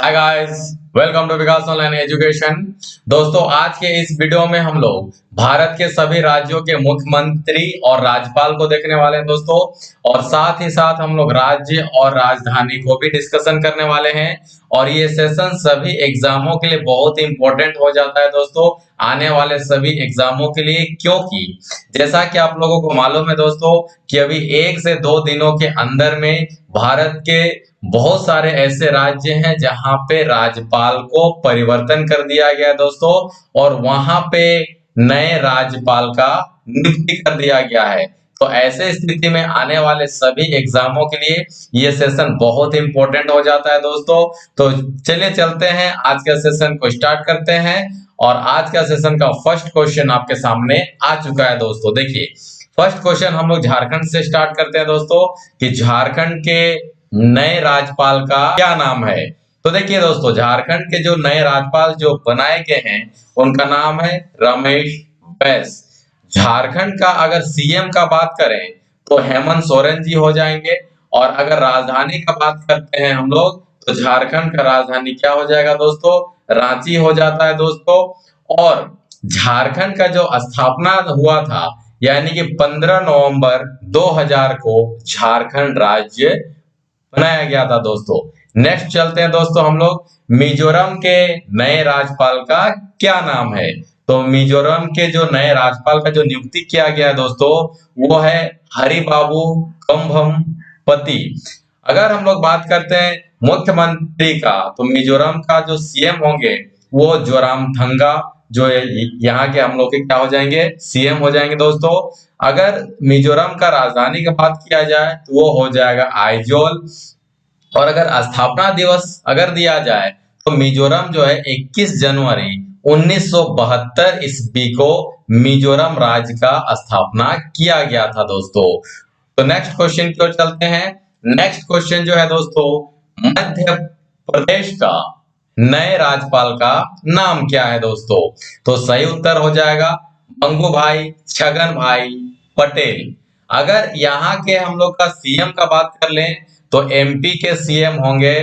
Hi guys, welcome to Vikas online education. दोस्तों, आज के इस वीडियो में हम लोग भारत के सभी राज्यों के मुख्यमंत्री और राज्यपाल को देखने वाले हैं दोस्तों। और साथ ही साथ हम लोग राज्य और राजधानी को भी डिस्कशन करने वाले हैं। और ये सेशन सभी एग्जामों के लिए बहुत इंपॉर्टेंट हो जाता है दोस्तों, आने वाले सभी एग्जामों के लिए। क्योंकि जैसा कि आप लोगों को मालूम है दोस्तों कि अभी 1 से 2 दिनों के अंदर में भारत के बहुत सारे ऐसे राज्य हैं जहां पे राज्यपाल को परिवर्तन कर दिया गया है दोस्तों, और वहां पे नए राज्यपाल का नियुक्ति कर दिया गया है। तो ऐसे स्थिति में आने वाले सभी एग्जामों के लिए ये सेशन बहुत इंपॉर्टेंट हो जाता है दोस्तों। तो चलिए चलते हैं, आज का सेशन को स्टार्ट करते हैं। और आज का सेशन का फर्स्ट क्वेश्चन आपके सामने आ चुका है दोस्तों। देखिए, फर्स्ट क्वेश्चन हम लोग झारखंड से स्टार्ट करते हैं दोस्तों कि झारखंड के नए राज्यपाल का क्या नाम है। तो देखिए दोस्तों, झारखंड के जो नए राज्यपाल जो बनाए गए हैं उनका नाम है रमेश बैस। झारखंड का अगर सीएम का बात करें तो हेमंत सोरेन जी हो जाएंगे। और अगर राजधानी का बात करते हैं हम लोग, तो झारखंड का राजधानी क्या हो जाएगा दोस्तों? रांची हो जाता है दोस्तों। और झारखंड का जो स्थापना हुआ था, यानी कि 15 नवंबर 2000 को झारखंड राज्य बनाया गया था दोस्तों। नेक्स्ट चलते हैं दोस्तों हम लोग, मिजोरम के नए राज्यपाल का क्या नाम है। तो मिजोरम के जो नए राज्यपाल का जो नियुक्ति किया गया है दोस्तों, वो है हरिबाबू कंभमपति। अगर हम लोग बात करते हैं मुख्यमंत्री का, तो मिजोरम का जो सीएम होंगे वो जोरामथंगा, जो यहाँ के हम लोग के क्या हो जाएंगे? सीएम हो जाएंगे दोस्तों। अगर मिजोरम का राजधानी की बात किया जाए तो वो हो जाएगा आइजोल। और अगर स्थापना दिवस अगर दिया जाए तो मिजोरम जो है 21 जनवरी 1972 ईस्वी को मिजोरम राज्य का स्थापना किया गया था दोस्तों। तो नेक्स्ट क्वेश्चन की ओर चलते हैं। नेक्स्ट क्वेश्चन जो है दोस्तों, मध्य प्रदेश का नए राज्यपाल का नाम क्या है दोस्तों? तो सही उत्तर हो जाएगा मंगू भाई छगन भाई पटेल। अगर यहाँ के हम लोग का सीएम का बात कर लें तो एमपी के सीएम होंगे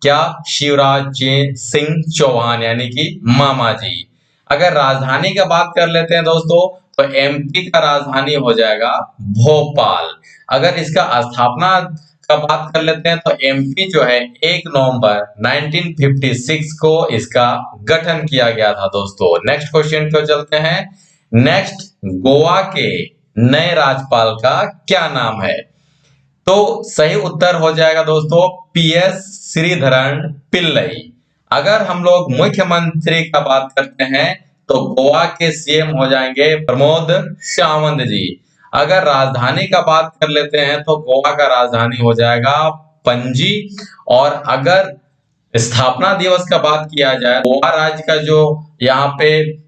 क्या? शिवराज सिंह चौहान, यानी कि मामा जी। अगर राजधानी का बात कर लेते हैं दोस्तों, तो एमपी का राजधानी हो जाएगा भोपाल। अगर इसका स्थापना का बात कर लेते हैं तो एमपी जो है 1 नवंबर 1956 को इसका गठन किया गया था दोस्तों। नेक्स्ट क्वेश्चन को चलते हैं। नेक्स्ट, गोवा के नए राज्यपाल का क्या नाम है? तो सही उत्तर हो जाएगा दोस्तों पीएस श्रीधरन पिल्लई। अगर हम लोग मुख्यमंत्री का बात करते हैं तो गोवा के सीएम हो जाएंगे प्रमोद सावंत जी। अगर राजधानी का बात कर लेते हैं तो गोवा का राजधानी हो जाएगा पणजी। और अगर स्थापना दिवस का बात किया जाए, गोवा राज्य का जो यहाँ पे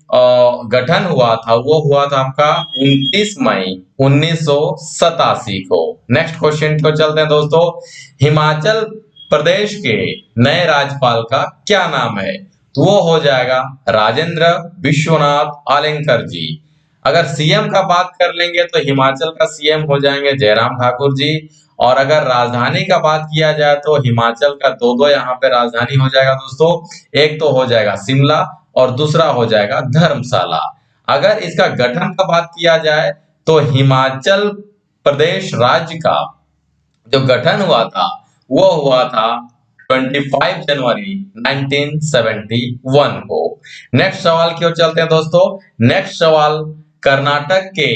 गठन हुआ था वो हुआ था आपका 29 मई 1987 को। नेक्स्ट क्वेश्चन को चलते हैं दोस्तों। हिमाचल प्रदेश के नए राज्यपाल का क्या नाम है? तो वो हो जाएगा राजेंद्र विश्वनाथ आलेंकर जी। अगर सीएम का बात कर लेंगे तो हिमाचल का सीएम हो जाएंगे जयराम ठाकुर जी। और अगर राजधानी का बात किया जाए तो हिमाचल का दो यहाँ पे राजधानी हो जाएगा दोस्तों। एक तो हो जाएगा शिमला और दूसरा हो जाएगा धर्मशाला। अगर इसका गठन का बात किया जाए तो हिमाचल प्रदेश राज्य का जो गठन हुआ था वो हुआ था 25 जनवरी 1971 को। नेक्स्ट सवाल की ओर चलते हैं दोस्तों। नेक्स्ट सवाल, कर्नाटक के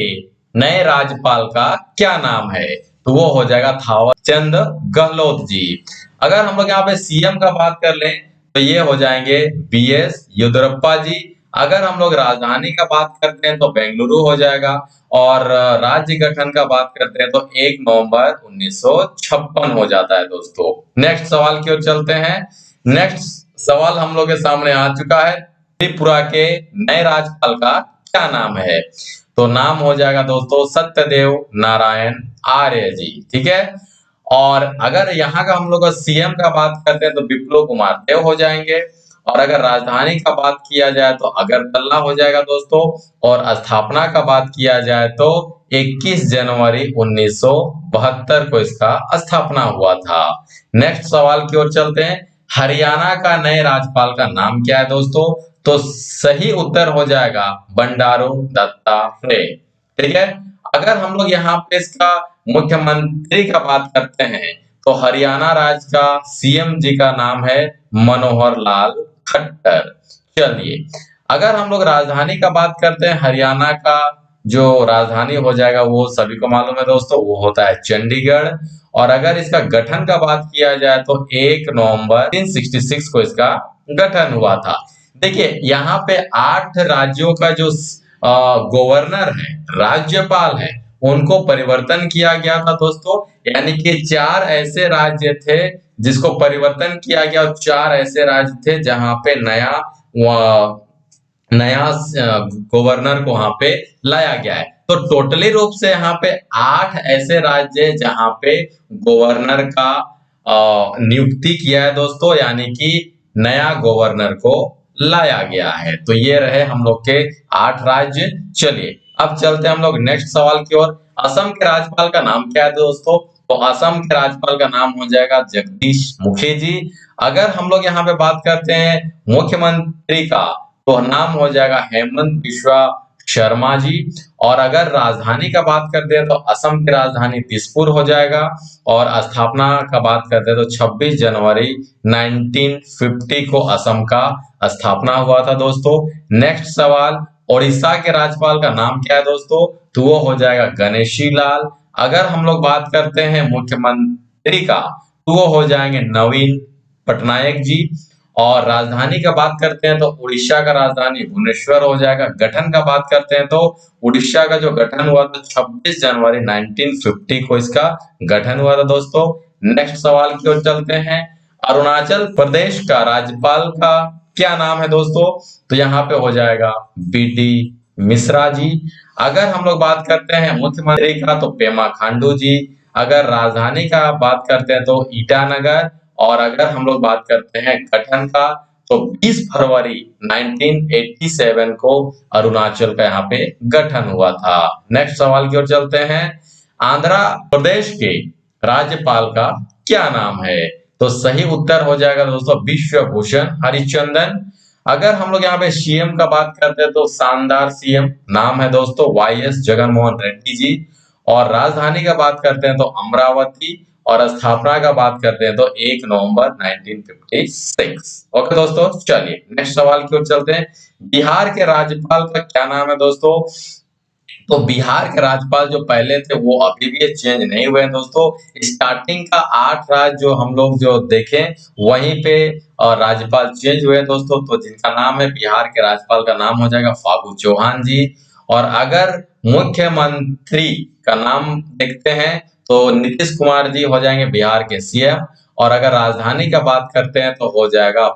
नए राज्यपाल का क्या नाम है? तो वो हो जाएगा थावर चंद गहलोत जी। अगर हम लोग यहाँ पे सीएम का बात कर लें तो ये हो जाएंगे बीएस येदियुरप्पा जी। अगर हम लोग राजधानी का बात करते हैं तो बेंगलुरु हो जाएगा। और राज्य गठन का बात करते हैं तो 1 नवंबर 1956 हो जाता है दोस्तों। नेक्स्ट सवाल की ओर चलते हैं। नेक्स्ट सवाल हम लोग के सामने आ चुका है, त्रिपुरा के नए राज्यपाल का क्या नाम है? तो नाम हो जाएगा दोस्तों सत्यदेव नारायण आर्य जी। ठीक है। और अगर यहाँ का हम लोग सीएम का बात करते हैं तो विप्लव कुमार देव हो जाएंगे। और अगर राजधानी का बात किया जाए तो अगरतला हो जाएगा दोस्तों। और स्थापना का बात किया जाए तो 21 जनवरी 1972 को इसका स्थापना हुआ था। नेक्स्ट सवाल की ओर चलते हैं। हरियाणा का नए राज्यपाल का नाम क्या है दोस्तों? तो सही उत्तर हो जाएगा बंडारू दत्तात्रेय। ठीक है। अगर हम लोग यहाँ पे इसका मुख्यमंत्री का बात करते हैं तो हरियाणा राज्य का सीएम जी का नाम है मनोहर लाल खट्टर। चलिए, अगर हम लोग राजधानी का बात करते हैं, हरियाणा का जो राजधानी हो जाएगा वो सभी को मालूम है दोस्तों, वो होता है चंडीगढ़। और अगर इसका गठन का बात किया जाए तो 1 नवंबर 1966 को इसका गठन हुआ था। देखिए, यहाँ पे 8 राज्यों का जो गवर्नर है, राज्यपाल है, उनको परिवर्तन किया गया था दोस्तों। यानी कि 4 ऐसे राज्य थे जिसको परिवर्तन किया गया और 4 ऐसे राज्य थे जहां पे नया गवर्नर को वहां पे लाया गया है। तो टोटली रूप से यहाँ पे 8 ऐसे राज्य हैं जहां पे गवर्नर का नियुक्ति किया है दोस्तों, यानी कि नया गवर्नर को लाया गया है। तो ये रहे हम लोग के 8 राज्य। चलिए, अब चलते हैं हम लोग नेक्स्ट सवाल की ओर। असम के राज्यपाल का नाम क्या है दोस्तों? तो असम के राज्यपाल का नाम हो जाएगा जगदीश मुखी जी। अगर हम लोग यहाँ पे बात करते हैं मुख्यमंत्री का, तो नाम हो जाएगा हेमंत बिश्वा शर्मा जी। और अगर राजधानी का बात करते हैं तो असम की राजधानी दिसपुर हो जाएगा। और स्थापना का बात करते हैं तो 26 जनवरी 1950 को असम का स्थापना हुआ था दोस्तों। नेक्स्ट सवाल, उड़ीसा के राज्यपाल का नाम क्या है दोस्तों? तो वो हो जाएगा गणेशी लाल। अगर हम लोग बात करते हैं मुख्यमंत्री का, तो वो हो जाएंगे नवीन पटनायक जी। और राजधानी का बात करते हैं तो उड़ीसा का राजधानी भुवनेश्वर हो जाएगा। गठन का बात करते हैं तो उड़ीसा का जो गठन हुआ था 26 जनवरी 1950 को इसका गठन हुआ था दोस्तों। नेक्स्ट सवाल की ओर चलते हैं। अरुणाचल प्रदेश का राज्यपाल का क्या नाम है दोस्तों? तो यहाँ पे हो जाएगा बीडी मिश्रा जी। अगर हम लोग बात करते हैं मुख्यमंत्री का तो पेमा खांडू जी। अगर राजधानी का बात करते हैं तो ईटानगर। और अगर हम लोग बात करते हैं गठन का तो 20 फरवरी 1987 को अरुणाचल का यहाँ पे गठन हुआ था। नेक्स्ट सवाल की ओर चलते हैं। आंध्र प्रदेश के राज्यपाल का क्या नाम है? तो सही उत्तर हो जाएगा दोस्तों विश्वभूषण हरिचंदन। अगर हम लोग यहाँ पे सीएम का बात करते हैं तो शानदार सीएम नाम है दोस्तों वाईएस जगनमोहन रेड्डी जी। और राजधानी का बात करते हैं तो अमरावती। और स्थापना का बात करते हैं तो 1 नवंबर 1956। ओके दोस्तों, चलिए नेक्स्ट सवाल की ओर चलते हैं। बिहार के राज्यपाल का क्या नाम है दोस्तों? तो बिहार के राज्यपाल जो पहले थे वो अभी भी चेंज नहीं हुए हैं दोस्तों। स्टार्टिंग का 8 राज्य जो हम लोग जो देखें वहीं पे राज्यपाल चेंज हुए हैं दोस्तों। तो जिनका नाम है बिहार के राज्यपाल का नाम हो जाएगा फागू चौहान जी। और अगर मुख्यमंत्री का नाम देखते हैं तो नीतीश कुमार जी हो जाएंगे बिहार के सीएम। और अगर राजधानी का बात करते हैं तो हो जाएगा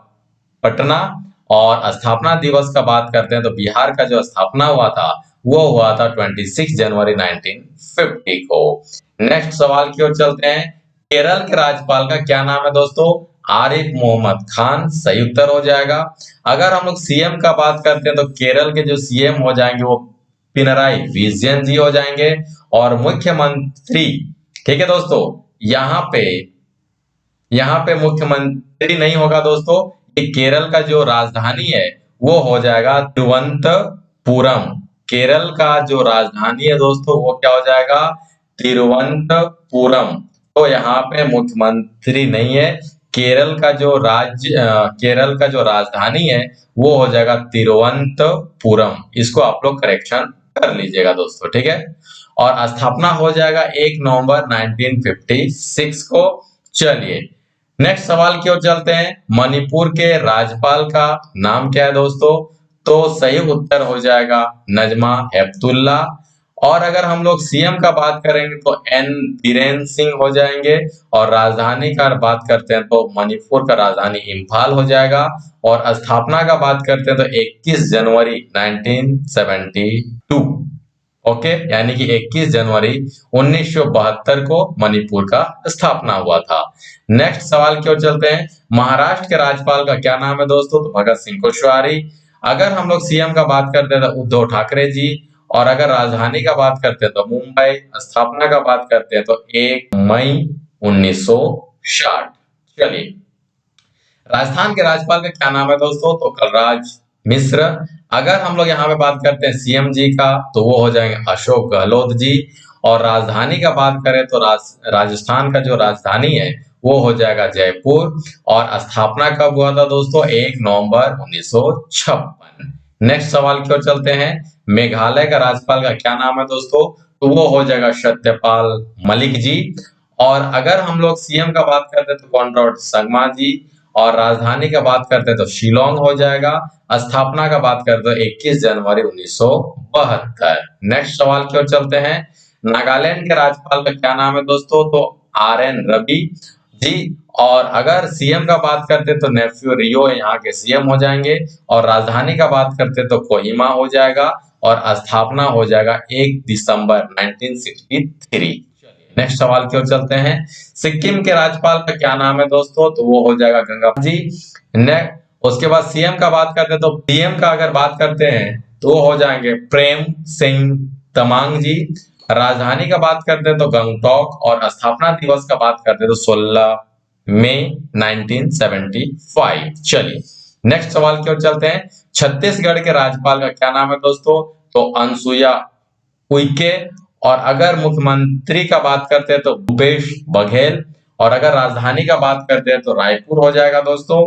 पटना। और स्थापना दिवस का बात करते हैं तो बिहार का जो स्थापना हुआ था वो हुआ था 26 जनवरी 1950 को। नेक्स्ट सवाल की ओर चलते हैं। केरल के राज्यपाल का क्या नाम है दोस्तों? आरिफ मोहम्मद खान सही उत्तर हो जाएगा। अगर हम लोग सीएम का बात करते हैं तो केरल के जो सीएम हो जाएंगे वो पिनराई विजयन जी हो जाएंगे। और मुख्यमंत्री, ठीक है दोस्तों, यहाँ पे मुख्यमंत्री नहीं होगा दोस्तों। ये केरल का जो राजधानी है वो हो जाएगा तिरुवनंतपुरम। केरल का जो राजधानी है दोस्तों वो क्या हो जाएगा? तिरुवनंतपुरम। तो यहाँ पे मुख्यमंत्री नहीं है। केरल का जो राजधानी है वो हो जाएगा तिरुवनंतपुरम। इसको आप लोग करेक्शन कर लीजिएगा दोस्तों, ठीक है। और स्थापना हो जाएगा 1 नवंबर 1956 को। चलिए नेक्स्ट सवाल की ओर चलते हैं। मणिपुर के राज्यपाल का नाम क्या है दोस्तों? तो सही उत्तर हो जाएगा नजमा हेपतुल्ला। और अगर हम लोग सीएम का बात करेंगे तो एन बीरेन सिंह हो जाएंगे। और राजधानी का बात करते हैं तो मणिपुर का राजधानी इम्फाल हो जाएगा। और स्थापना का बात करते हैं तो 21 जनवरी 1972। ओके, यानी कि 21 जनवरी 1972 को मणिपुर का स्थापना हुआ था। नेक्स्ट सवाल की ओर चलते हैं। महाराष्ट्र के राज्यपाल का क्या नाम है दोस्तों? तो भगत सिंह कोश्यारी। अगर हम लोग सीएम का बात करते हैं तो उद्धव ठाकरे जी। और अगर राजधानी का बात करते हैं तो मुंबई। स्थापना का बात करते हैं तो 1 मई 1960। चलिए राजस्थान के राज्यपाल का क्या नाम है दोस्तों? तो कलराज मिश्र। अगर हम लोग यहाँ पे बात करते हैं सीएम जी का, तो वो हो जाएंगे अशोक गहलोत जी। और राजधानी का बात करें तो राजस्थान का जो राजधानी है वो हो जाएगा जयपुर। और स्थापना कब हुआ था दोस्तों? 1 नवंबर 1956। नेक्स्ट सवाल की ओर चलते हैं। मेघालय का राज्यपाल का क्या नाम है दोस्तों? तो वो हो जाएगा सत्यपाल मलिक जी। और अगर हम लोग सीएम का बात करते हैं तो कॉनराड संगमा जी। और राजधानी का बात करते हैं तो शिलोंग हो जाएगा। स्थापना का बात करते हैं 21 जनवरी 1972। नेक्स्ट सवाल की ओर चलते हैं। नागालैंड के राज्यपाल का क्या नाम है दोस्तों? तो RN रवि जी। और अगर सीएम का बात करते तो नेफ्यू रियो यहाँ के सीएम हो जाएंगे। और राजधानी का बात करते तो कोहिमा हो जाएगा। और स्थापना हो जाएगा 1 दिसंबर 1963। नेक्स्ट सवाल की ओर चलते हैं। सिक्किम के राज्यपाल का क्या नाम है दोस्तों? तो वो हो जाएगा गंगा जी। उसके बाद सीएम का बात करते हैं तो पीएम का अगर बात करते हैं तो वो हो जाएंगे प्रेम सिंह तमांग जी। राजधानी का बात करते हैं तो गंगटोक। और स्थापना दिवस का बात करते हैं तो 16 मई 1975। चलिए नेक्स्ट सवाल की ओर चलते हैं। छत्तीसगढ़ के राज्यपाल का क्या नाम है दोस्तों? तो अनसुईया उइके। और अगर मुख्यमंत्री का बात करते हैं तो भूपेश बघेल। और अगर राजधानी का बात करते हैं तो रायपुर हो जाएगा दोस्तों।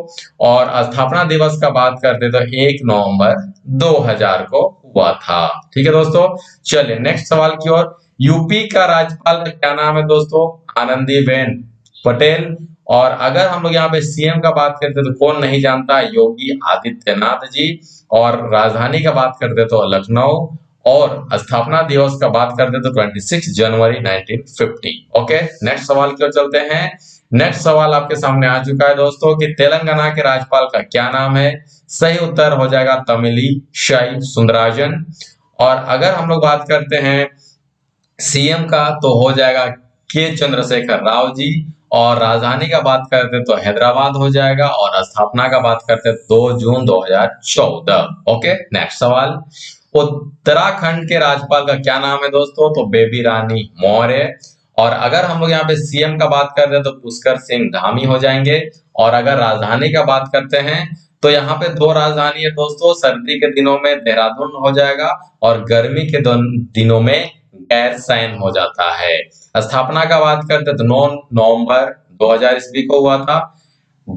और स्थापना दिवस का बात करते हैं तो 1 नवंबर 2000 को हुआ था। ठीक है दोस्तों। चलिए नेक्स्ट सवाल की ओर। यूपी का राज्यपाल का क्या नाम है दोस्तों? आनंदीबेन पटेल। और अगर हम लोग यहाँ पे सीएम का बात करते हैं तो कौन नहीं जानता, योगी आदित्यनाथ जी। और राजधानी का बात करते हैं तो लखनऊ। और स्थापना दिवस का बात करते तो 26 जनवरी 1950। ओके नेक्स्ट सवाल की ओर चलते हैं। नेक्स्ट सवाल आपके सामने आ चुका है दोस्तों कि तेलंगाना के राज्यपाल का क्या नाम है? सही उत्तर हो जाएगा तमिलिसाई सुंदरराजन। और अगर हम लोग बात करते हैं सीएम का तो हो जाएगा के चंद्रशेखर राव जी। और राजधानी का बात करते तो हैदराबाद हो जाएगा। और स्थापना का बात करते 2 जून 2014। ओके नेक्स्ट सवाल। उत्तराखंड के राज्यपाल का क्या नाम है दोस्तों? तो बेबी रानी मौर्य। और अगर हम लोग यहाँ पे सीएम का बात करते हैं तो पुष्कर सिंह धामी हो जाएंगे। और अगर राजधानी का बात करते हैं तो यहाँ पे 2 राजधानी है दोस्तों। सर्दी के दिनों में देहरादून हो जाएगा। और गर्मी के दिनों में गैरसैंण हो जाता है। स्थापना का बात करते हैं तो 9 नवंबर 2000 ईस्वी को हुआ था।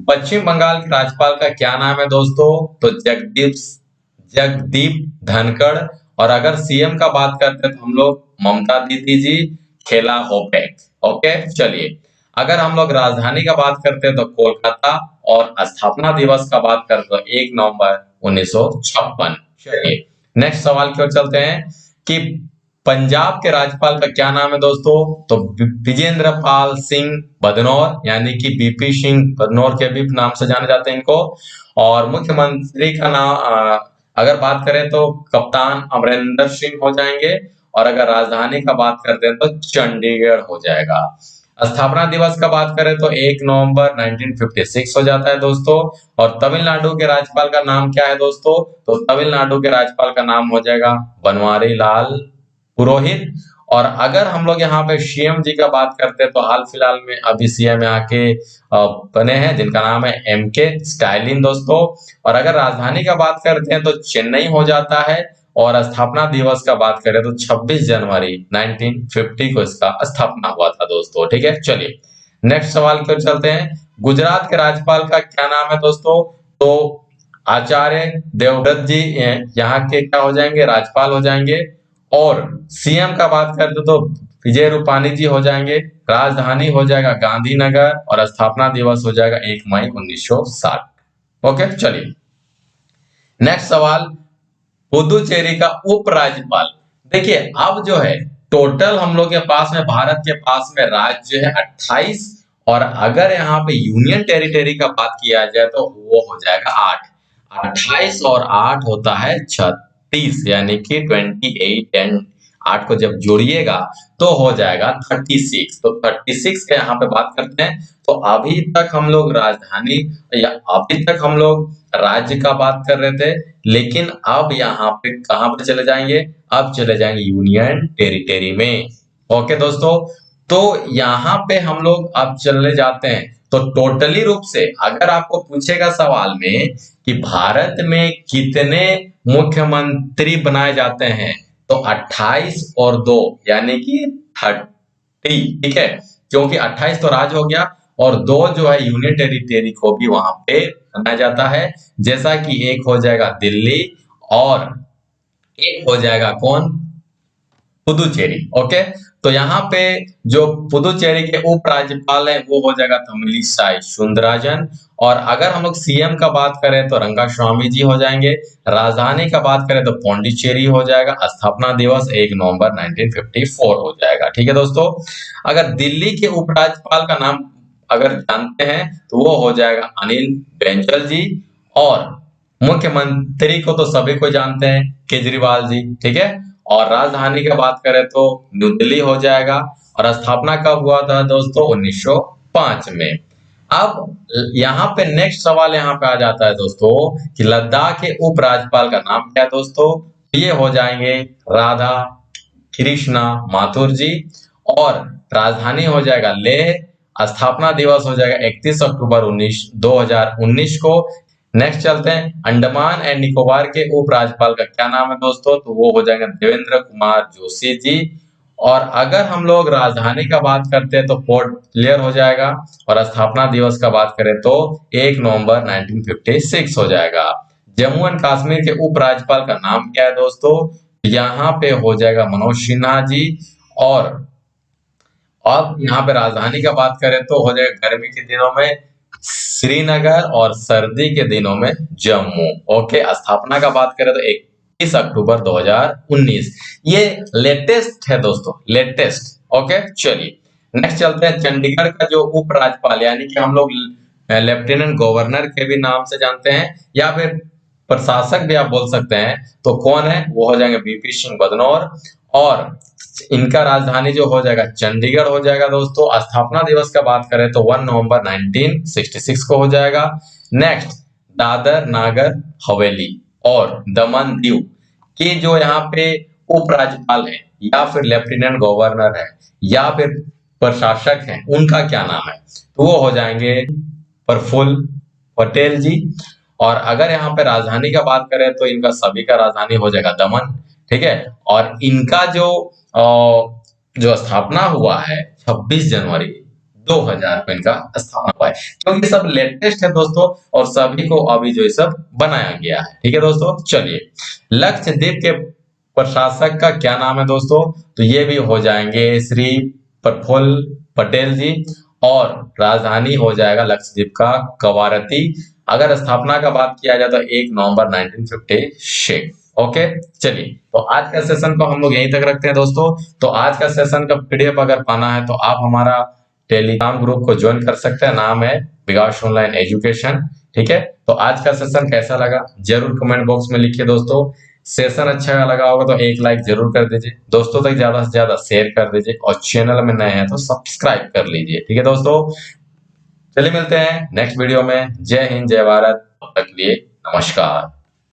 पश्चिम बंगाल के राज्यपाल का क्या नाम है दोस्तों? तो जगदीप धनखड़। और अगर सीएम का बात करते हैं तो हम लोग ममता दीदी जी खेला होपेक। ओके चलिए अगर हम लोग राजधानी का बात करते हैं तो कोलकाता। और स्थापना दिवस का बात करते हैं तो 1 नवंबर 1956। चलिए नेक्स्ट सवाल की ओर चलते हैं कि पंजाब के राज्यपाल का क्या नाम है दोस्तों? तो विजेंद्र पाल सिंह बदनौर यानी कि बीपी सिंह बदनौर के भी नाम से जाने जाते हैं इनको। और मुख्यमंत्री का नाम अगर बात करें तो कप्तान अमरिंदर सिंह हो जाएंगे। और अगर राजधानी का बात करते हैं तो चंडीगढ़ हो जाएगा। स्थापना दिवस का बात करें तो 1 नवंबर 1956 हो जाता है दोस्तों। और तमिलनाडु के राज्यपाल का नाम क्या है दोस्तों? तो तमिलनाडु के राज्यपाल का नाम हो जाएगा बनवारी लाल पुरोहित। और अगर हम लोग यहाँ पे सीएम जी का बात करते हैं तो हाल फिलहाल में अभी सीएम यहाँ के बने हैं जिनका नाम है MK स्टालिन दोस्तों। और अगर राजधानी का बात करते हैं तो चेन्नई हो जाता है। और स्थापना दिवस का बात करें तो 26 जनवरी 1950 को इसका स्थापना हुआ था दोस्तों। ठीक है चलिए नेक्स्ट सवाल की ओर चलते हैं। गुजरात के राज्यपाल का क्या नाम है दोस्तों? तो आचार्य देवव्रत जी यहाँ के क्या हो जाएंगे? राज्यपाल हो जाएंगे। और सीएम का बात करते तो विजय रूपाणी जी हो जाएंगे। राजधानी हो जाएगा गांधीनगर। और स्थापना दिवस हो जाएगा 1 मई 1960। ओके चलिए नेक्स्ट सवाल। पुदुचेरी का उपराज्यपाल। देखिए अब जो है टोटल हम लोग के पास में भारत के पास में राज्य है 28। और अगर यहाँ पे यूनियन टेरिटरी का बात किया जाए तो वो हो जाएगा 8। 28 और 8 होता है 36 यानी कि 28 एंड 8 को जब जोड़िएगा तो हो जाएगा 36। तो 36 के यहाँ पे बात करते हैं। तो अभी तक हम लोग राजधानी या अभी तक हम लोग राज्य का बात कर रहे थे। लेकिन अब यहाँ पे कहां पे चले जाएंगे? अब चले जाएंगे यूनियन टेरिटरी में। ओके दोस्तों तो यहाँ पे हम लोग अब चले जाते हैं। तो टोटली रूप से अगर आपको पूछेगा सवाल में कि भारत में कितने मुख्यमंत्री बनाए जाते हैं, तो 28 और 2 यानी कि 30, ठीक है, क्योंकि 28 तो राज्य हो गया और 2 जो है यूनियन टेरिटरी को भी वहां पे बनाया जाता है, जैसा कि एक हो जाएगा दिल्ली और एक हो जाएगा कौन, पुदुचेरी। ओके, तो यहाँ पे जो पुदुचेरी के उपराज्यपाल हैं वो हो जाएगा तमिलिसाई सुंदरराजन। और अगर हम लोग सीएम का बात करें तो रंगास्वामी जी हो जाएंगे। राजधानी का बात करें तो पौंडीचेरी हो जाएगा। स्थापना दिवस 1 नवंबर 1954 हो जाएगा। ठीक है दोस्तों, अगर दिल्ली के उपराज्यपाल का नाम अगर जानते हैं तो वो हो जाएगा अनिल बैंजल जी। और मुख्यमंत्री को तो सभी को जानते हैं, केजरीवाल जी। ठीक है, और राजधानी की बात करें तो न्यू दिल्ली हो जाएगा। और स्थापना कब हुआ था दोस्तों, 1905 में। अब यहाँ पे नेक्स्ट सवाल यहाँ पे आ जाता है दोस्तों कि लद्दाख के उपराज्यपाल का नाम क्या है दोस्तों, ये हो जाएंगे राधा कृष्णा माथुर जी। और राजधानी हो जाएगा लेह। स्थापना दिवस हो जाएगा 31 अक्टूबर 2019 को। नेक्स्ट चलते हैं, अंडमान एंड निकोबार के उपराज्यपाल का क्या नाम है दोस्तों, तो वो हो जाएंगे देवेंद्र कुमार जोशी जी। और अगर हम लोग राजधानी का बात करते हैं तो पोर्ट ब्लेयर हो जाएगा। और स्थापना दिवस का बात करें तो 1 नवंबर 1956 हो जाएगा। जम्मू एंड कश्मीर के उपराज्यपाल का नाम क्या है दोस्तों, यहाँ पे हो जाएगा मनोज सिन्हा जी। और अब यहाँ पे राजधानी का बात करें तो हो जाएगा गर्मी के दिनों में श्रीनगर और सर्दी के दिनों में जम्मू। ओके, स्थापना का बात करें तो 21 अक्टूबर 2019। ये लेटेस्ट है दोस्तों, लेटेस्ट। ओके, चलिए नेक्स्ट चलते हैं। चंडीगढ़ का जो उपराज्यपाल यानी कि हम लोग लेफ्टिनेंट गवर्नर के भी नाम से जानते हैं या फिर प्रशासक भी आप बोल सकते हैं, तो कौन है, वो हो जाएंगे बीपी सिंह बदनौर। और इनका राजधानी जो हो जाएगा चंडीगढ़ हो जाएगा दोस्तों। स्थापना दिवस का बात करें तो 1 नवंबर 1966 को हो जाएगा। नेक्स्ट, दादर नागर हवेली और दमन दीव के जो यहाँ पे उपराज्यपाल है या फिर लेफ्टिनेंट गवर्नर है या फिर प्रशासक हैं, उनका क्या नाम है, तो वो हो जाएंगे प्रफुल्ल पटेल जी। और अगर यहाँ पे राजधानी का बात करें तो इनका सभी का राजधानी हो जाएगा दमन। ठीक है, और इनका जो स्थापना हुआ है 26 जनवरी 2000 को इनका स्थापना हुआ है, क्योंकि सब लेटेस्ट है दोस्तों और सभी को अभी जो सब बनाया गया है। ठीक है दोस्तों, चलिए लक्षद्वीप के प्रशासक का क्या नाम है दोस्तों, तो ये भी हो जाएंगे श्री प्रफुल्ल पटेल जी। और राजधानी हो जाएगा लक्षद्वीप का कवारती। अगर स्थापना का बात किया जाए तो 1 नवंबर 1956। ओके, चलिए तो आज का सेशन को हम लोग यहीं तक रखते हैं दोस्तों। तो आज का सेशन का पीडीएफ अगर पाना है तो आप हमारा टेलीग्राम ग्रुप को ज्वाइन कर सकते हैं, नाम है विकास ऑनलाइन एजुकेशन। ठीक है, तो आज का सेशन कैसा लगा जरूर कमेंट बॉक्स में लिखिए दोस्तों। सेशन अच्छा लगा होगा तो एक लाइक जरूर कर दीजिए, दोस्तों तक ज्यादा से ज्यादा शेयर कर दीजिए और चैनल में नए हैं तो सब्सक्राइब कर लीजिए। ठीक है दोस्तों, चलिए मिलते हैं नेक्स्ट वीडियो में। जय हिंद, जय भारत, तब तक के लिए नमस्कार।